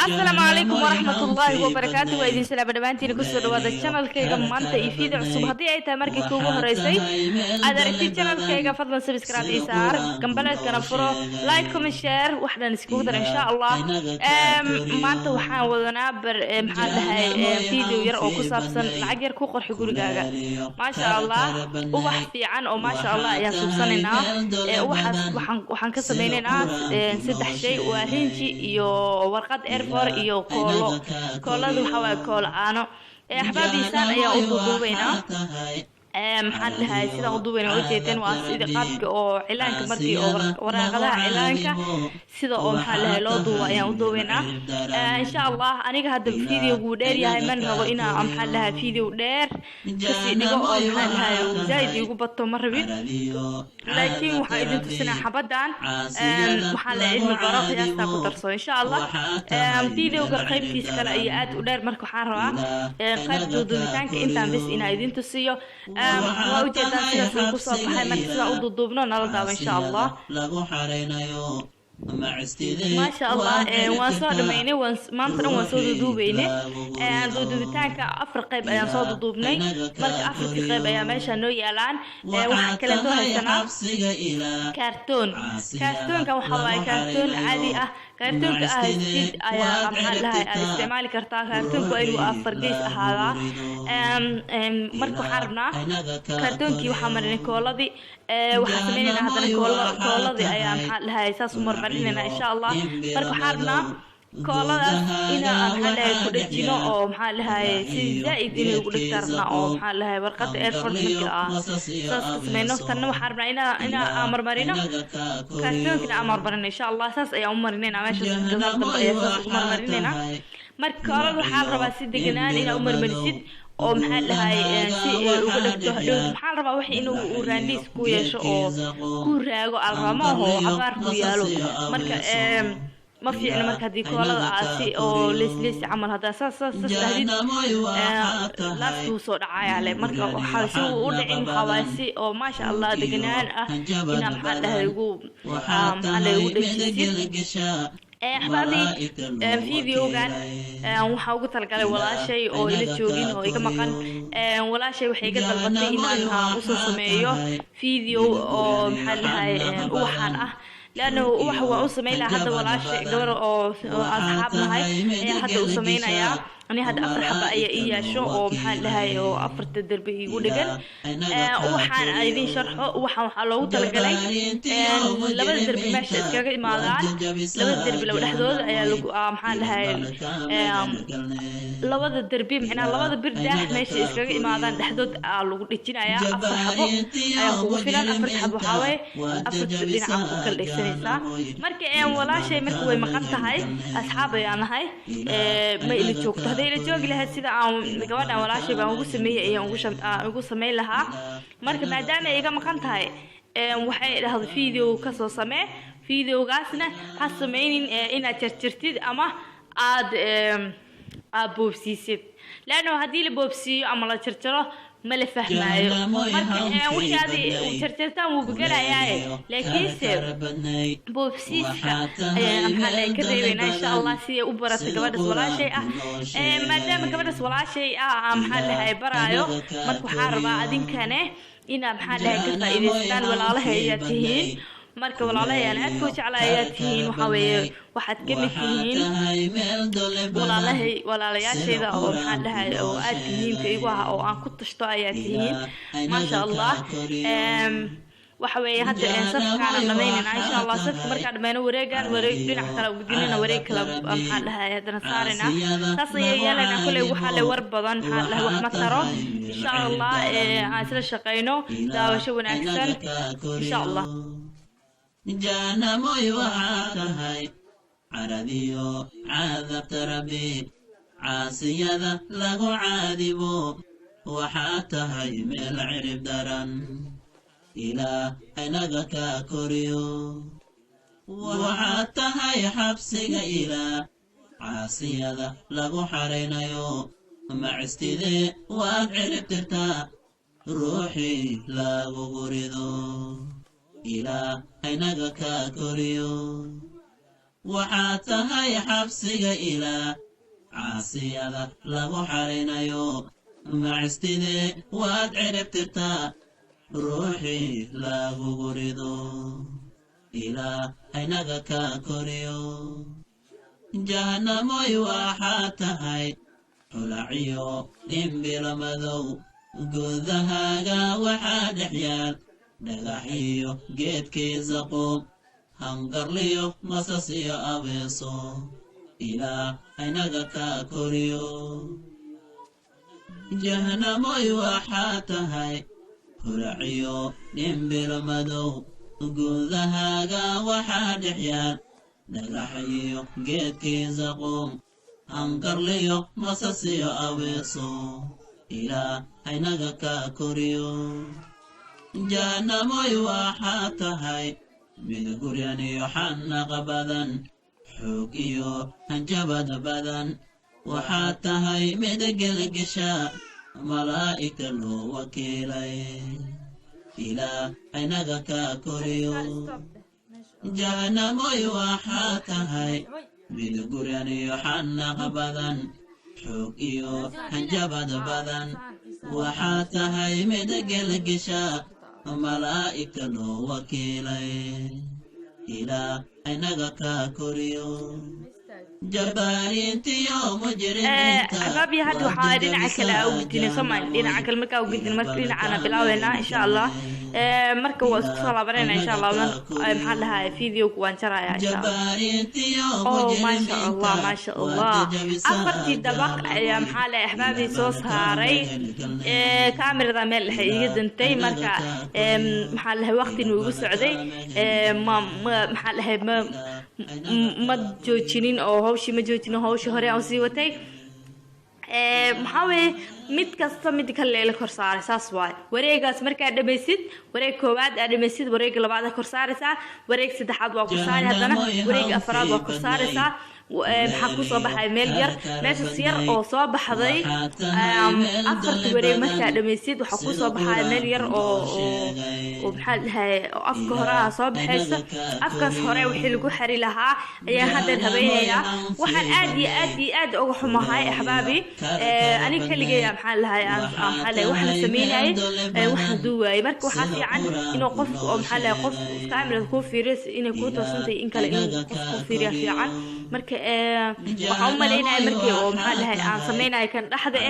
السلام عليكم ورحمة الله وبركاته وإذن سلام دمانتين كسر وهذا الشانل كيغا مانتا يفيد عصب هدي أي تامركي كوغو هريسي أداركتي الشانل كيغا فضلا سبسكرايب إيسار كمبالات كنفرو لايك كومنت شير وحدا نسكودر إن شاء الله مانتا وحان ودنا محال هاي فيديو ير أو كسابسن العقير كو قرحي قولي ما شاء الله ووح في عن أو ما شاء الله يا سوبسانينا وحان كسبينينا سدح شيء وهنجي يو ورقات إيرفور iyo kooladu waxa way kool aano axbaabiisaan ayaa u duubayna maxaan lahaay sida u duubayna oo jeeteen waa sida qaabka oo cilaanka markii oo waraaqadaha cilaanka sida oo maxaan lahaay loo duubo ayaan u duubayna insha Allah aniga hadda fiidiyogu dheer yahay man rabo inaan maxaan lahaay fiidiyo dheer kasi dhigo oo maxaan lahaay zaid igu bato ma rabin laakiin waxa idin tusinaa xabadan waxaan la cilmi baro qiyaasta ku darso insha Allah fiidiyoga qaybtiisa kale ay aad u dheer marka waxaan rabaa qaybta duubitaanka intaan bas inaan idin tusiyo وأوجد سيدة القصة بحيمة سيدة أدودوبنا نرضى إن شاء الله ما شاء الله وانصاد ميني وانصاد وانصاد دوبيني دوبيتانك أفر قيب أيام صاد دوبني مرك أفر قيب أيام ماشا نو يالان وحكا لنتوها السنة كارتون كوحواي كارتون عادي كارتون كأهزيد أيام محلها الاستعمال كارتون كأيو أفر قيس هذا مركو حربنا كارتون كي وحمرني كولادي وحسمينينا هذا كولادي أيام محلها يساس مرمريننا إن شاء الله مركو حربنا كولاداس إنا محلها كودجينو أو محلها سي زائد إنو كودجترنا أو محلها ورقة إيرفورد مركا ساس كسمينو تنو حربنا إنا أمر مرينا كارتون كنا أمر مرينا إن شاء الله ساس أي أمر مرينا ماشي قدال دبا ساس أمر مرينا مركو كولاد وحال ربا سي دقنان إنا أمر مريسيد oo maxaa lahaay si ugu dhigto hadhow maxaa rabaa wax inuu raandis ku yeesho oo ku raago alramaho abaar ku yaalo marka ma fiicna marka hadii koolada aasi oo lees camal hada saas tahdid laaftu soo dhacaya le marka waxa si uu u dhicin xawaasi oo ma sha Allah deganaan ah ina maxaa lahaay ugu maxaa lahaay ugu dhigto أحبابي فيديو كان وحاول تلقى ولا شيء أو إلى جوجين أو إيك مكان ولا شيء وحيقة الغطي إنها وصل سميه فيديو أو محلها وحنا لأنه هو أسمينا هذا ولا شيء قبل أو أصحابنا هاي هذا أسمينا يا أنا هذا أفر حبة أي شو أو محلها أو أفر تدربي يقول لكن وحنا عايزين شرحه وحنا حلو تلقى لما الدربي ماشي كذا مالان لما الدربي لو لحظة محلها لما الدربي معنا لما البرد ماشي كذا مالان لحظة لو لقينا يا أفر حبة هو فينا أفر حبة حوي أفر تدربي عم كل إكسنسا مركي ولا شيء مركي مقطع هاي أصحابي أنا هاي ما إلي جوكت هذا إلي جوك لها سيدا قوانا ولا شيء بان وقسميه إياه وقسميه لها مركي بعدين إيقا مقطع هاي وحي لهذا فيديو كسو سميه فيديو قاسنا حسمين إنا ترترتيد أما عاد بوبسيسيد لأنه هذه البوبسي أما لا ترتره ما له فهمايو وش هذه وترترتان وبقرا ياي لكن سير بوبسيسكا محل كذا إن شاء الله سي أبرة قبض ولا شيء ما دام قبض ولا شيء محل هاي برايو مركو حاربا أدين كانه إن محل كذا إذا استان ولا الله ياتهين marka walaalayaal aad ku jeclaayeen waxa weeye waxaad ka mid tihiin walaalayaashayda oo maxaan dhahay oo aad muhiimka igu ah oo aan ku tashto ayaa tihiin ma sha Allah waxa weeye hadda safkaan dhameynayna insha Allah safka marka dhameeyno wareegan dhinac kale u gudinayna wareeg kale maxaan dhahay hadana saarina taas yeelana kulay waxa la war badan maxaan dhahay wax ma taro insha Allah aan isla shaqeyno daawasho wanaagsan insha Allah جانا موي وعاتهاي عربيو عذبت ربي عاسية لغو عادبو وحاتهاي ميل عرب درن إلى أنغك كوريو وحاتهاي حبسك إلى عاسية لغو حرينيو مع استذي وعرب ترتا روحي لغو غريدو إلى أينك كوريو waxaad tahay xabsiga ilaah caasiyada lagu xarinayo macistide waad ciribtirtaa ruuxii lagugu rido ilaah haynaga ka koriyo jahanamoy waxaad tahay xulaciyo dhimbilo madow gudahaaga waxaa dhex yaal dhagaxiyo geedkiisa qub hangarliyo masas iyo abeeso ilaah haynaga ka koriyo jahanamoy waxaad tahay xulaciyo dhimbilo madow gudahaaga waxaa dhex yaal dhagaxiyo geedkiisa qub hangarliyo masas iyo abeeso ilaah haynaga ka koriyo jahanamoy waxaad tahay mid guryan iyo xanaqa badan xoog iyo hanjabad badan waxaad tahay mid gelgesha malaa'igta loo wakiilay ilaah haynaga ka koriyo jahanamoy waxaad tahay mid guryan iyo xanaqa badan xoog iyo hanjabad badan waxaad tahay mid gelgesha malaa'igta loo wakiilay ilaah haynaga ka koriyo jabaarintiyo mujrimiinta أحبابي هاد waxaa dhinaca kale u gudbinay Soomaali dhinaca kale marka u gudbin marka dhinacana bilaawayna insha Allah marka waa isku soo laabanayna insha Allah maxaa lahaa video ku waan jaraya insha Allah oh ma sha Allah afartii dabaq ayaa maxaa lahaa ahbaabi soo saaray kaamirada meel waxay iga dantay marka maxaa lahaa waqti ugu socday maxaa lahaa ma joojinin oo hawshii ma joojinin hawshii hore aan sii watay maxaa weeye mid kasta mid kale la kor saaray saas waay wareegaas markaa dhamaysid wareeg koowaad aad dhamaysid wareeg labaad kor saaraysaa wareeg saddexaad waa kor saari haddana wareeg afraad waa kor saaraysaa maxaa ku soo baxay meel yar meeshaas yar oo soo baxday afarta wareeg markaa dhamaysid waxaa ku soo baxay meel yar oo maxaa dhahay afka hore soo baxaysa afkaas hore wixii lagu xiri lahaa ayaa hadda habeynaya waxaan aad uga xumahay ahbaabi ani kaligay maxaa dhahay maxaa dhahay wax la sameeyay wax duway marka waxa fiican inuu qof oo maxaa dhahay qof kaamirada ku fiiris inay ku toosantay in kale inuu qof ku fiiriyo fiican marka waxaan u maleynayaa markii oo maxaa dhahay aan sameynay kan dhaxda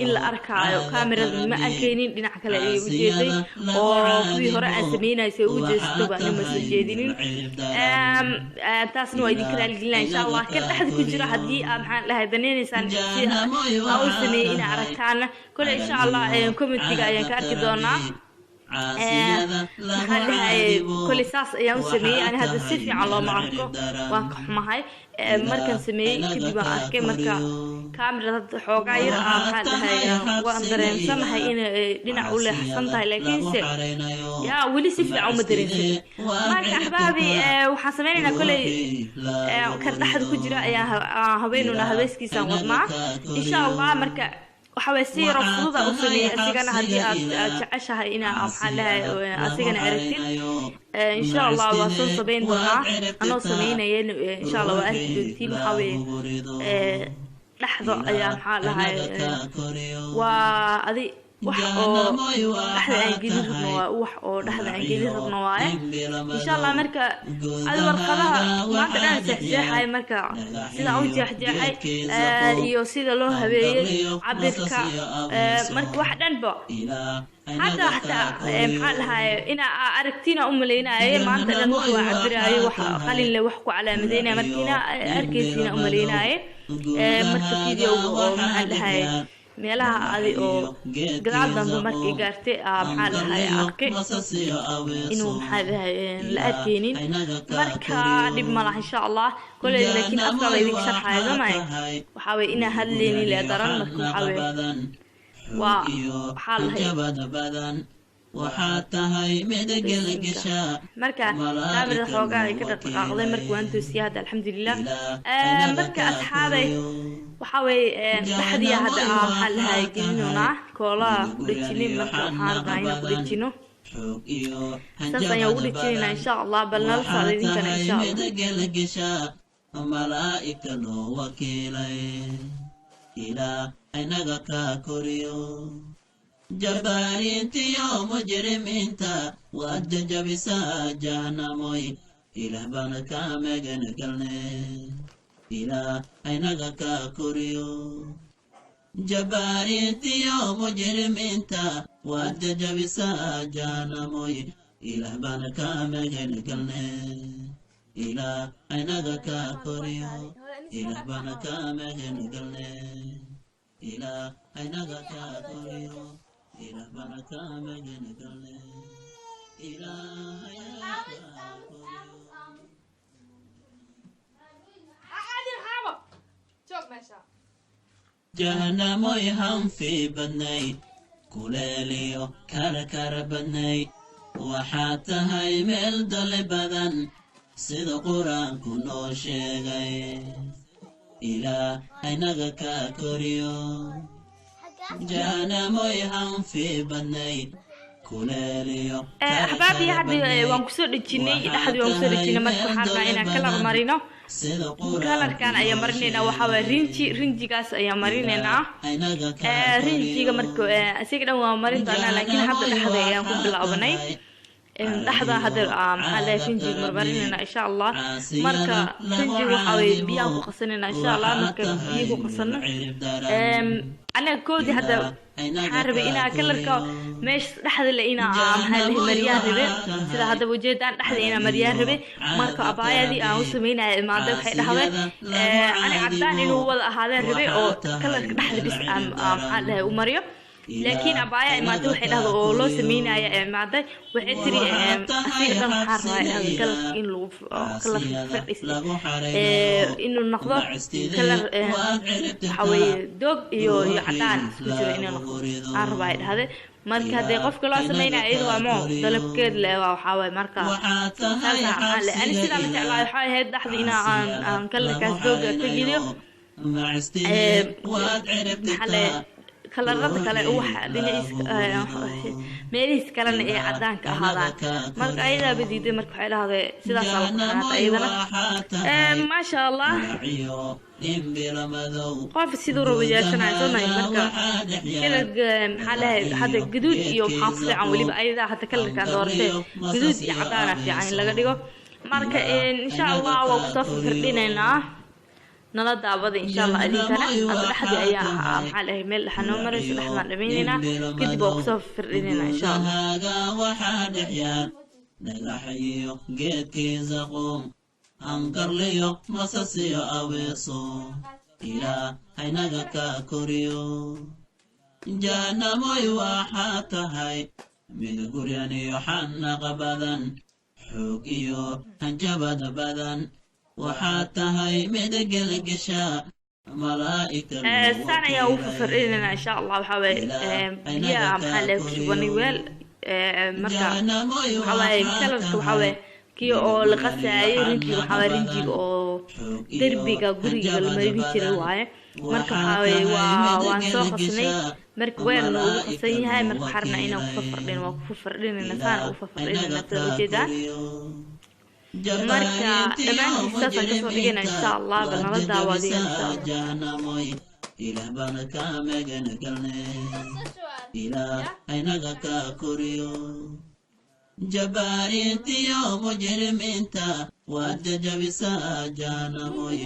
in la arkaayo kaamirada ma arkaynin dhinaca kale ay u jeeday oo kuwii hore aan sameynay say u jeesto baan ma soo jeedinin taasna waa idin kala gelina insha Allah kan dhaxda ku jira hadii aan maxaa dhahay daneynaysan si aan u sameeyay in aragtaan kale insha Allah commentiga ayaan ka arki doonaa maxaa dhahay kale saas ayaan u sameeyay ani hadda si fiican loo ma arko waan ka xumahay markan sameeyay kadib aan arkay marka kaamirada xoogaa yar maxaa dhahay waan dareensanahay in dhinac u leexsan tahay laakiin yaa weli si fiican uma dareensan marka ahbaabi waxaan sameynaynaa kale kan dhaxda ku jira ayaa habeynuna habeyskiisa wadnaa insha Allah marka waxaa si rafduda u sameeyay asigana hadii aad jeceshahay in aan maxaa dhahay asigana aragtid insha Allah waa soo sameyn doonaa anoo sameynayeen insha Allah waa arki doontiin waxa weeye dhaxdo ayaa maxaa dhahay waa adi wax oo dhaxda aan gelin rabno waa wax oo dhaxda aan gelin rabno waaye insha Allah marka ad warqadaha maanta dhan jeexjeexay marka sida uu jeexjeexay iyo sida loo habeeyay cabirka marka wax dhanba حتى محل هاي إنا أركتينا لينا ما أنت نروح وعبراي وخلي اللي وحكوا على مدينة مركينا أركتينا لينا مركب فيديو محل هاي meelaha adi oo gadaal dambe markii gaartay maxaa lahay arkay inuu maxaa lahay la arkeenin marka dib ma laha insha Allah kulay laakiin afka la idin sharxayo ma waxa way ina hadleeni la daran marka waxa way waa xal hay waxaad tahay midagel gashaa marka kaamirada xoogaa ay ka dhaqaaqday marka waan toosiyay hadda alxamdulillah marka asxaabay waxa way dhaxdiya hadda maxaa lahay gelinuna koola ku dhajinay marka waxaan raacayna ku dhajino saas ayaan ugu dhajinayna insha Allah bal nala saacidin kana insha Allah malaa'ika loo wakiilay ilaa inaga ka koriyo jabbaariintiyo mujrimiinta waad jajabisaa jahanamoy ilaah baan ka magan galnay ilaa inaga ka koriyo jabbaariintiyo mujrimiinta waad jajabisaa jahanamoy ilaah baan ka magan galnay ilaa inaga ka koriyo ilaah baan ka magan galnay ilaa inaga ka koriyo ilaah baan ka magan galnay ilaa inaga ka koriyo jahanamoy hanfi badnay kuleeliyo karakara badnay waxaad tahay meel dale badan sida qur-aanku noo sheegay ilaa inaga ka koriyo jahanamoy hanfi badnay kuleeliyo أحبابي هذه وانكسر الجني أحد وانكسر الجني ما تحرنا إنا كلر مرينا كلر كان أي مرينا وحوا رينجي قاس أي مرينا رينجي كمركو سيكنا هو مرين طلعنا لكن حتى أحد يكون بالعبني أحد هذا محل رينجي مرينا إن شاء الله مركا رينجي وحوا بياكو قصنا إن شاء الله مركا بياكو قصنا أنا كودي هذا حارب إنا كلركا مش لحد اللي إنا محل مريان ربي سيدا هذا وجدان لحد إنا مريان ربي مركا أبايا دي أو سمينا ما ده حيل هذا أنا عدان إنه هو هذا ربي أو كلرك لحد بس محل ومريو لكن أبايا ما ده حيل هذا أو لو سمينا ما ده وعتري أصير ده حار هذا كلر إنه كلر فرق إنه النقطة كلر حوي دوق يو عدان سكوتر إنه أربعة هذا marka hadii qofka loo sameeyay iyadoo ama dalabkeed leh waxa way marka ani sida la jeclahay waxa ahayd dhaxda ina aan kala kaas dooga ka geliyo kalarada kale waxa dhinaciis meelihiis kalena ee cadaanka ahaadaan marka ayada badiiday marka waxay lahaday sidaas ayadana ma sha Allah قف سيدو ربيعتنا عندنا مركا كذا حاله هذا جدود يوم حافظ عن ولي بأيدا حتى كل كان دورته جدود يعطانا في عين لقديكو مركا إن شاء الله وقصف فردينا نلا دعوة إن شاء الله أدي كنا هذا أحد أيام حاله مل حنومر سلحنا لبيننا كده وقصف فردينا إن شاء الله أنكر ليو مساسيو أويسو إلى أينغا كاكوريو جانا موي واحاتهاي من قريان يوحنا قبضان حوكيو هنجبد بدن وحاتهاي من قلقشا ملائكة سنة يا وفريننا إن شاء الله وحاوي يا محلي وشبوني ويل مركا وحاوي كلمة وحاوي كي أو لقصة رنجي وحاول رنجي أو دربيكا غريغا المريبي جري واي marka waxaa waan soo qasnay marka weyn loo qasay yahay marka xarna inaan ku fardhin waa ku fardhinayna saan u fardhinayna tawajeedaan marka dhamaan saasan ka soo dhigana insha Allah bal nala daawadayna إلى بانك مجن قلنا إلى أينك كوريو جباريتيو مجرمينتا وادجبسا جانموي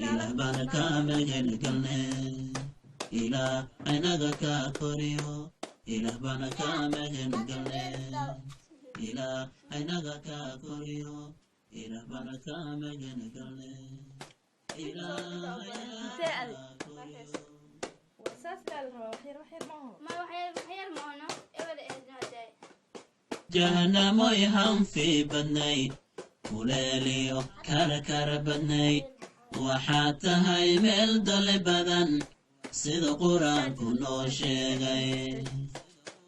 إلى بانك مجن قلنا إلى أينك كوريو إلى بانك مجن قلنا إلى أينك كوريو إلى بانك مجن قلنا إلى أينك كوريو جهنم يهم في بني كلاليو كركر بني وحاتها يميل دل بدن سيد قرآن كنو شيغي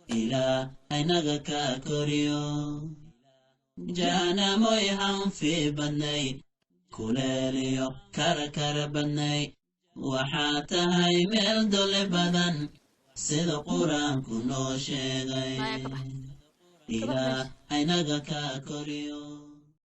إلى أينك كوريو جهنم يهم في بني كلاليو كركر بني وحاتها يميل دل بدن سيد قرآن كنو شيغي إلى أينك كوريو